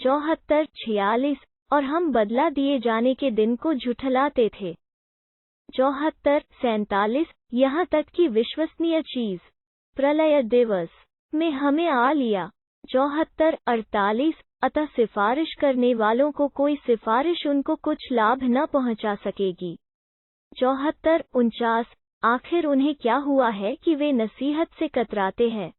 74 46 और हम बदला दिए जाने के दिन को झुठलाते थे। 74 47 यहाँ तक कि विश्वसनीय चीज प्रलय दिवस में हमें आ लिया। 74 48 अतः सिफारिश करने वालों को कोई सिफारिश उनको कुछ लाभ न पहुंचा सकेगी। 74 49 आखिर उन्हें क्या हुआ है कि वे नसीहत से कतराते हैं।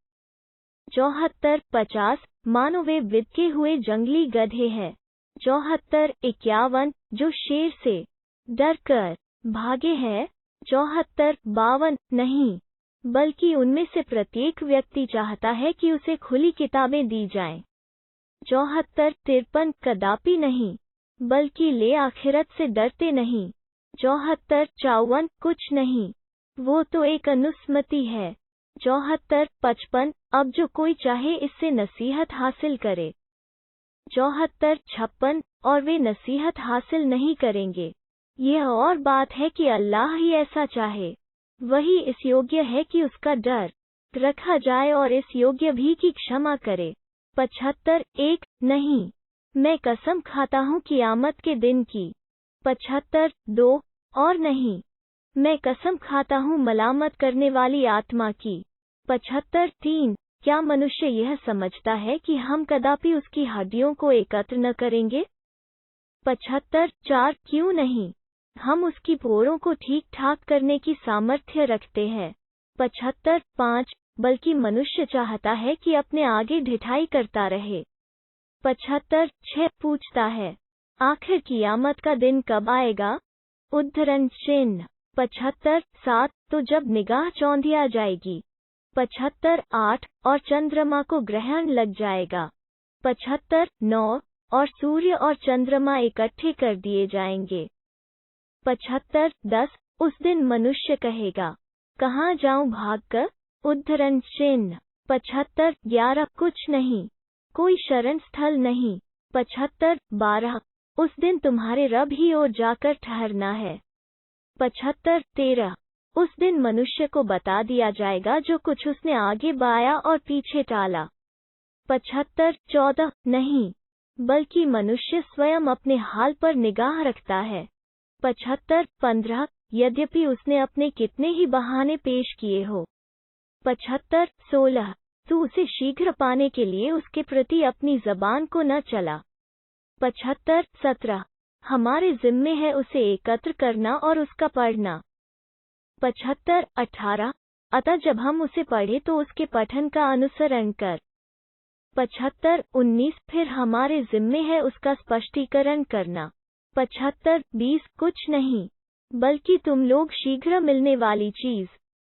74 50 मानो वे विदके हुए जंगली गधे हैं। 74 51 जो शेर से डर कर भागे हैं। 74 52 नहीं, बल्कि उनमें से प्रत्येक व्यक्ति चाहता है कि उसे खुली किताबें दी जाएं। 74 53 कदापि नहीं, बल्कि ले आखिरत से डरते नहीं। 74 54 कुछ नहीं, वो तो एक अनुस्मति है। 74 55 अब जो कोई चाहे इससे नसीहत हासिल करे। 74 56 और वे नसीहत हासिल नहीं करेंगे। यह और बात है कि अल्लाह ही ऐसा चाहे, वही इस योग्य है कि उसका डर रखा जाए और इस योग्य भी कि क्षमा करे। 75 1 नहीं, मैं कसम खाता हूँ क़यामत के दिन की। 75 2 और नहीं, मैं कसम खाता हूँ मलामत करने वाली आत्मा की। 75 3 क्या मनुष्य यह समझता है कि हम कदापि उसकी हड्डियों को एकत्र न करेंगे? 75 4 क्यों नहीं, हम उसकी पोरों को ठीक ठाक करने की सामर्थ्य रखते हैं। 75 5 बल्कि मनुष्य चाहता है कि अपने आगे ढिठाई करता रहे। 75 6 पूछता है, आखिर क़यामत का दिन कब आएगा? उद्धरण चिन्ह। 75 7 तो जब निगाह चौंधिया जाएगी। 75 8 और चंद्रमा को ग्रहण लग जाएगा। 75 9 और सूर्य और चंद्रमा इकट्ठे कर दिए जाएंगे। 75 10 उस दिन मनुष्य कहेगा, कहाँ जाऊं भागकर? उद्धरण चिन्ह। 75 11 कुछ नहीं, कोई शरण स्थल नहीं। 75 12 उस दिन तुम्हारे रब ही ओर जाकर ठहरना है। 75 13 उस दिन मनुष्य को बता दिया जाएगा जो कुछ उसने आगे बाया और पीछे टाला। 75 14 नहीं, बल्कि मनुष्य स्वयं अपने हाल पर निगाह रखता है। 75 15 यद्यपि उसने अपने कितने ही बहाने पेश किए हो। 75 16 तू उसे शीघ्र पाने के लिए उसके प्रति अपनी ज़बान को न चला। 75 17 हमारे जिम्मे है उसे एकत्र करना और उसका पढ़ना। 75 18 अतः जब हम उसे पढ़े तो उसके पठन का अनुसरण कर। 75 19 फिर हमारे जिम्मे है उसका स्पष्टीकरण करना। 75 20 कुछ नहीं, बल्कि तुम लोग शीघ्र मिलने वाली चीज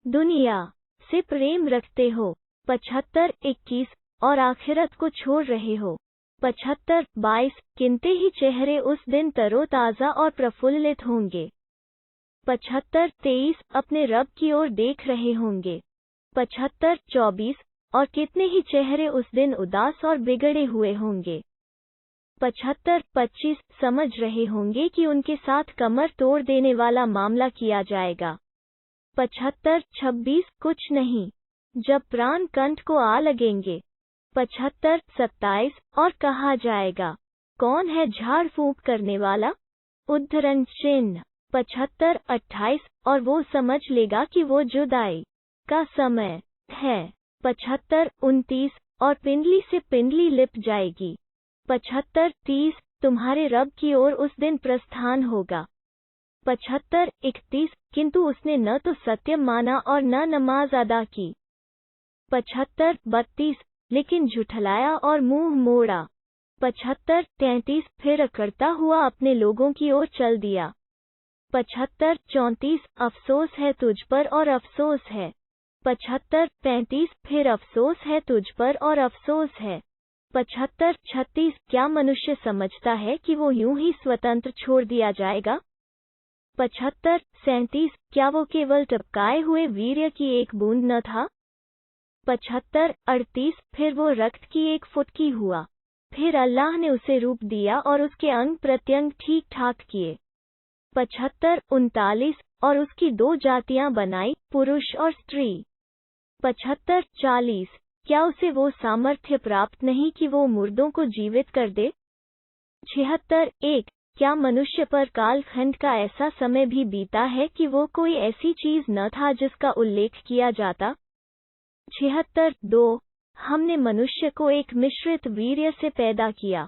दुनिया से प्रेम रखते हो। 75 21 और आखिरत को छोड़ रहे हो। 75 22 किनते ही चेहरे उस दिन तरोताज़ा और प्रफुल्लित होंगे। 75 23 अपने रब की ओर देख रहे होंगे। 75 24 और कितने ही चेहरे उस दिन उदास और बिगड़े हुए होंगे। 75 25 समझ रहे होंगे कि उनके साथ कमर तोड़ देने वाला मामला किया जाएगा। 75 26 कुछ नहीं, जब प्राण कंठ को आ लगेंगे। 75 27 और कहा जाएगा, कौन है झाड़ फूंक करने वाला? उद्धरण चिन्ह। 75 28 और वो समझ लेगा कि वो जुदाई का समय है। 75 29 और पिंडली से पिंडली लिप जाएगी। 75 30 तुम्हारे रब की ओर उस दिन प्रस्थान होगा। 75 31 किंतु उसने न तो सत्य माना और न नमाज अदा की। 75 32 लेकिन झुठलाया और मुंह मोड़ा। 75 33 फिर अकड़ता हुआ अपने लोगों की ओर चल दिया। 75 34 अफसोस है तुझ पर और अफसोस है। 75 35 फिर अफसोस है तुझ पर और अफसोस है। 75 36 क्या मनुष्य समझता है कि वो यूं ही स्वतंत्र छोड़ दिया जाएगा? 75 37 क्या वो केवल टपकाए हुए वीर्य की एक बूंद न था? 75 38 फिर वो रक्त की एक फुटकी हुआ। फिर अल्लाह ने उसे रूप दिया और उसके अंग प्रत्यंग ठीक ठाक किए। 75 39 और उसकी दो जातियां बनाई, पुरुष और स्त्री। 75 40 क्या उसे वो सामर्थ्य प्राप्त नहीं कि वो मुर्दों को जीवित कर दे? 76 क्या मनुष्य पर कालखंड का ऐसा समय भी बीता है कि वो कोई ऐसी चीज न था जिसका उल्लेख किया जाता? 76 हमने मनुष्य को एक मिश्रित वीर्य से पैदा किया,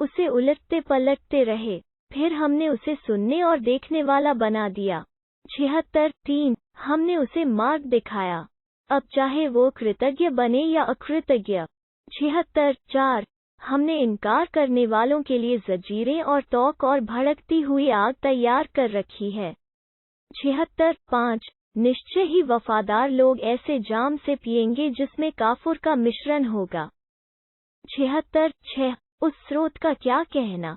उसे उलटते पलटते रहे, फिर हमने उसे सुनने और देखने वाला बना दिया। 76 हमने उसे मार्ग दिखाया, अब चाहे वो कृतज्ञ बने या अकृतज्ञ। 76 हमने इनकार करने वालों के लिए जंजीरें और तोक और भड़कती हुई आग तैयार कर रखी है। 76 निश्चय ही वफादार लोग ऐसे जाम से पिएंगे जिसमें काफुर का मिश्रण होगा। 76 उस स्रोत का क्या कहना,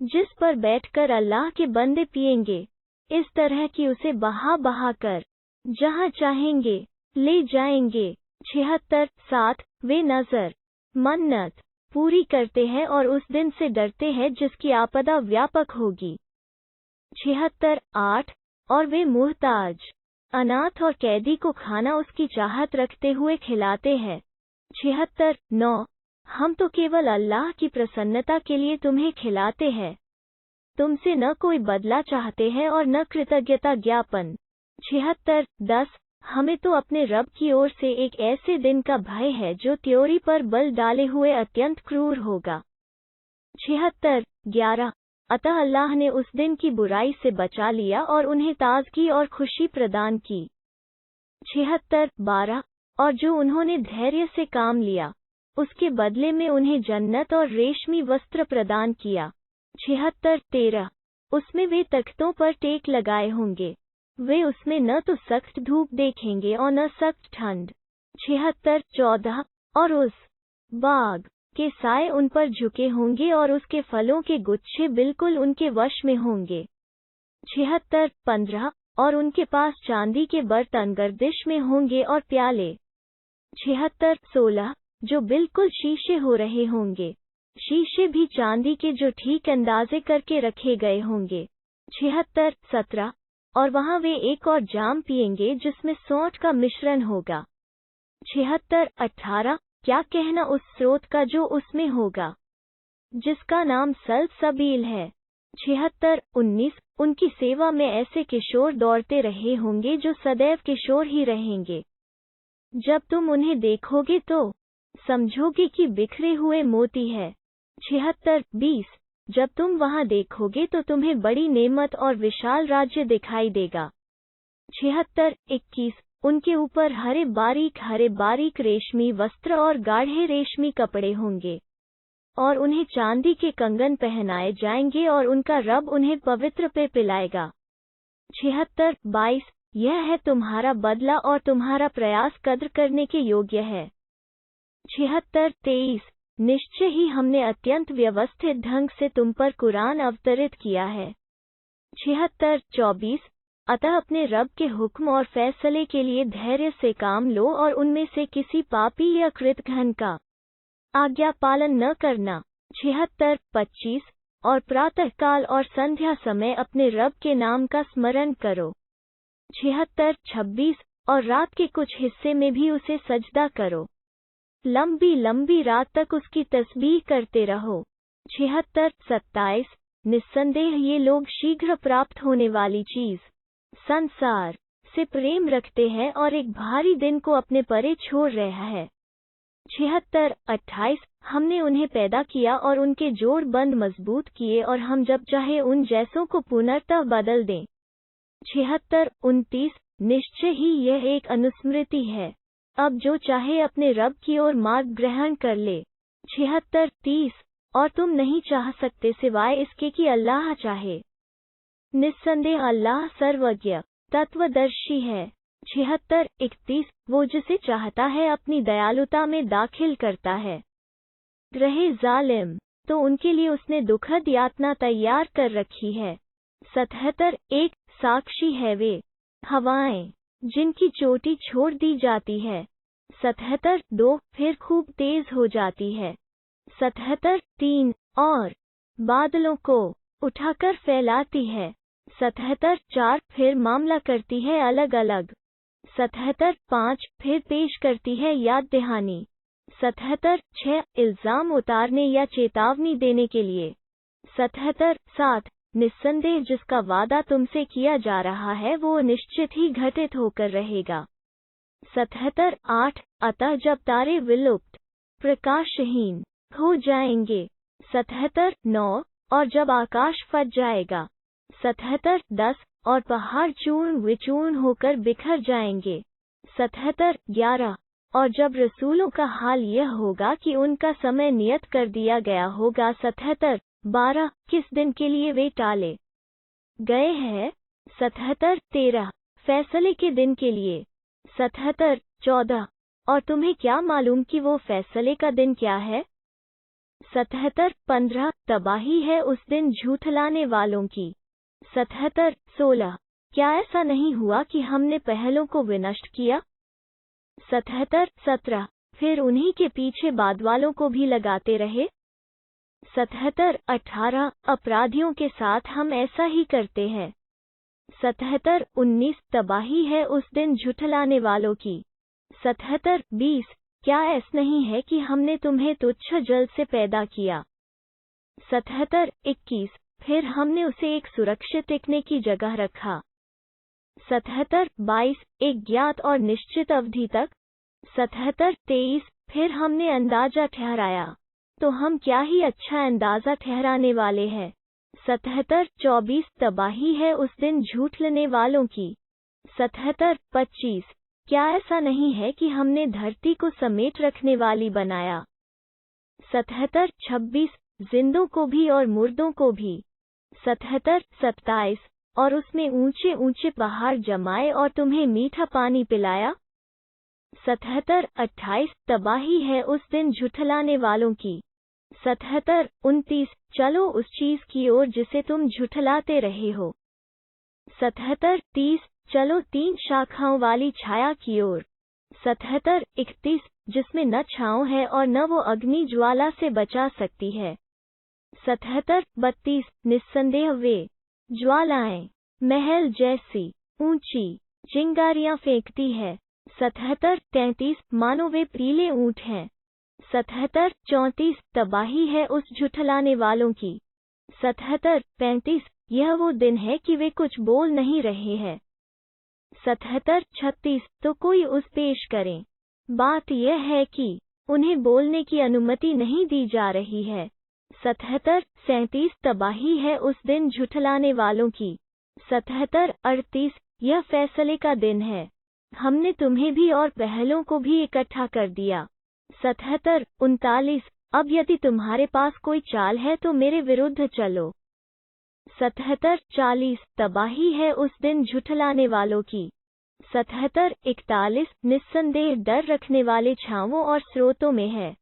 जिस पर बैठकर अल्लाह के बंदे पिएंगे, इस तरह कि उसे बहा बहा कर जहां चाहेंगे ले जाएंगे। 76 वे नजर मन्नत पूरी करते हैं और उस दिन से डरते हैं जिसकी आपदा व्यापक होगी। 76 और वे मुहताज, अनाथ और कैदी को खाना उसकी चाहत रखते हुए खिलाते हैं। 76 हम तो केवल अल्लाह की प्रसन्नता के लिए तुम्हें खिलाते हैं, तुमसे न कोई बदला चाहते हैं और न कृतज्ञता ज्ञापन। 76 हमें तो अपने रब की ओर से एक ऐसे दिन का भय है जो त्योरी पर बल डाले हुए अत्यंत क्रूर होगा। 76 अतः अल्लाह ने उस दिन की बुराई से बचा लिया और उन्हें ताजगी और खुशी प्रदान की। 76 और जो उन्होंने धैर्य से काम लिया, उसके बदले में उन्हें जन्नत और रेशमी वस्त्र प्रदान किया। 76 उसमें वे तख्तों पर टेक लगाए होंगे, वे उसमें न तो सख्त धूप देखेंगे और न सख्त ठंड। 76 और उस बाग के साए उन पर झुके होंगे और उसके फलों के गुच्छे बिल्कुल उनके वश में होंगे। 76 और उनके पास चांदी के बर्तन गर्दिश में होंगे और प्याले। 76 जो बिल्कुल शीशे हो रहे होंगे, शीशे भी चांदी के जो ठीक अंदाजे करके रखे गए होंगे। 76 और वहां वे एक और जाम पिएंगे जिसमें सौंठ का मिश्रण होगा। 76 क्या कहना उस स्रोत का जो उसमें होगा, जिसका नाम सलसबील है। 76 उनकी सेवा में ऐसे किशोर दौड़ते रहे होंगे जो सदैव किशोर ही रहेंगे। जब तुम उन्हें देखोगे तो समझोगे कि बिखरे हुए मोती है। 76 जब तुम वहां देखोगे तो तुम्हें बड़ी नेमत और विशाल राज्य दिखाई देगा। 76 उनके ऊपर हरे बारीक रेशमी वस्त्र और गाढ़े रेशमी कपड़े होंगे, और उन्हें चांदी के कंगन पहनाए जाएंगे और उनका रब उन्हें पवित्र पे पिलाएगा। 76 यह है तुम्हारा बदला और तुम्हारा प्रयास कद्र करने के योग्य है। 76 निश्चय ही हमने अत्यंत व्यवस्थित ढंग से तुम पर कुरान अवतरित किया है। 76 अतः अपने रब के हुक्म और फैसले के लिए धैर्य से काम लो और उनमें से किसी पापी या कृतघ्न का आज्ञा पालन न करना। 76 और प्रातःकाल और संध्या समय अपने रब के नाम का स्मरण करो। 76 और रात के कुछ हिस्से में भी उसे सजदा करो, लंबी रात तक उसकी तस्बीह करते रहो। 76 निस्संदेह ये लोग शीघ्र प्राप्त होने वाली चीज संसार से प्रेम रखते हैं और एक भारी दिन को अपने परे छोड़ रहा है। 76 हमने उन्हें पैदा किया और उनके जोड़ बंद मजबूत किए और हम जब चाहे उन जैसों को पुनर्तः बदल दें। 76 निश्चय ही यह एक अनुस्मृति है, अब जो चाहे अपने रब की ओर मार्ग ग्रहण कर ले। 76 और तुम नहीं चाह सकते सिवाय इसके कि अल्लाह चाहे। निस्संदेह अल्लाह सर्वज्ञ तत्वदर्शी है। 76 वो जिसे चाहता है अपनी दयालुता में दाखिल करता है। रहे जालिम तो उनके लिए उसने दुखद यातना तैयार कर रखी है। 77 साक्षी है वे हवाएं जिनकी चोटी छोड़ दी जाती है। 77 फिर खूब तेज हो जाती है। 77 और बादलों को उठाकर फैलाती है। 77 फिर मामला करती है अलग अलग। 77 5 फिर पेश करती है याद दहानी। 77 6 इल्जाम उतारने या चेतावनी देने के लिए। 77 7 निस्संदेह जिसका वादा तुमसे किया जा रहा है वो निश्चित ही घटित होकर रहेगा। 77 8 अतः जब तारे विलुप्त प्रकाशहीन हो जाएंगे। 77 9 और जब आकाश फट जाएगा। 77 10 और पहाड़ चूर्ण विचूर्ण होकर बिखर जाएंगे। 77 11 और जब रसूलों का हाल यह होगा कि उनका समय नियत कर दिया गया होगा। 77 12 किस दिन के लिए वे टाले गए हैं। 77 13 फैसले के दिन के लिए। 77 14 और तुम्हें क्या मालूम कि वो फैसले का दिन क्या है। 77 15 तबाही है उस दिन झूठलाने वालों की। 77 16 क्या ऐसा नहीं हुआ कि हमने पहलों को विनष्ट किया। 77 17 फिर उन्हीं के पीछे बाद वालों को भी लगाते रहे। 77 18 अपराधियों के साथ हम ऐसा ही करते हैं। 77 19 तबाही है उस दिन झुठलाने वालों की। 77 20 क्या ऐसा नहीं है कि हमने तुम्हें तुच्छ जल से पैदा किया। 77 21 फिर हमने उसे एक सुरक्षित टिकने की जगह रखा। 77 22 एक ज्ञात और निश्चित अवधि तक। 77 23 फिर हमने अंदाजा ठहराया तो हम क्या ही अच्छा अंदाजा ठहराने वाले हैं। 77 24 तबाही है उस दिन झूठलने वालों की। 77 25 क्या ऐसा नहीं है कि हमने धरती को समेट रखने वाली बनाया। 77 26 जिंदों को भी और मुर्दों को भी। 77 27 और उसमें ऊंचे ऊंचे पहाड़ जमाए और तुम्हें मीठा पानी पिलाया। 77 28 तबाही है उस दिन झुठलाने वालों की। 77 29 चलो उस चीज की ओर जिसे तुम झुठलाते रहे हो। 77 30 चलो 3 शाखाओं वाली छाया की ओर। 77 31 जिसमें न छांव है और न वो अग्नि ज्वाला से बचा सकती है। 77 32 निस्संदेह वे ज्वालाएं महल जैसी ऊंची चिंगारियां फेंकती है। 77 33 मानो वे पीले ऊंट हैं। 77 34 तबाही है उस झुठलाने वालों की। 77 35 यह वो दिन है कि वे कुछ बोल नहीं रहे हैं। 77 36 तो कोई उस पेश करें। बात यह है कि उन्हें बोलने की अनुमति नहीं दी जा रही है। 77 37 तबाही है उस दिन झुठलाने वालों की। 77 38 यह फैसले का दिन है। हमने तुम्हें भी और पहलों को भी इकट्ठा कर दिया। 77 39 अब यदि तुम्हारे पास कोई चाल है तो मेरे विरुद्ध चलो। 77 40 तबाही है उस दिन झुठलाने वालों की। 77 41 निस्संदेह डर रखने वाले छांवों और स्रोतों में है।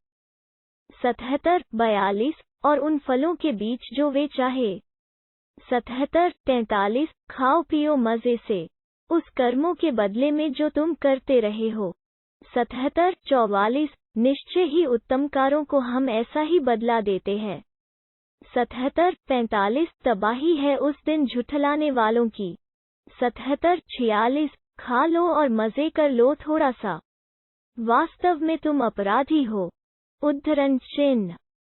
77 42 और उन फलों के बीच जो वे चाहे। 77 43 खाओ पियो मजे से उस कर्मों के बदले में जो तुम करते रहे हो। 77 44 निश्चय ही उत्तमकारों को हम ऐसा ही बदला देते हैं। 77 45 तबाही है उस दिन झुठलाने वालों की। 77 46 खा लो और मजे कर लो थोड़ा सा, वास्तव में तुम अपराधी हो। उद्धरण चिन्ह।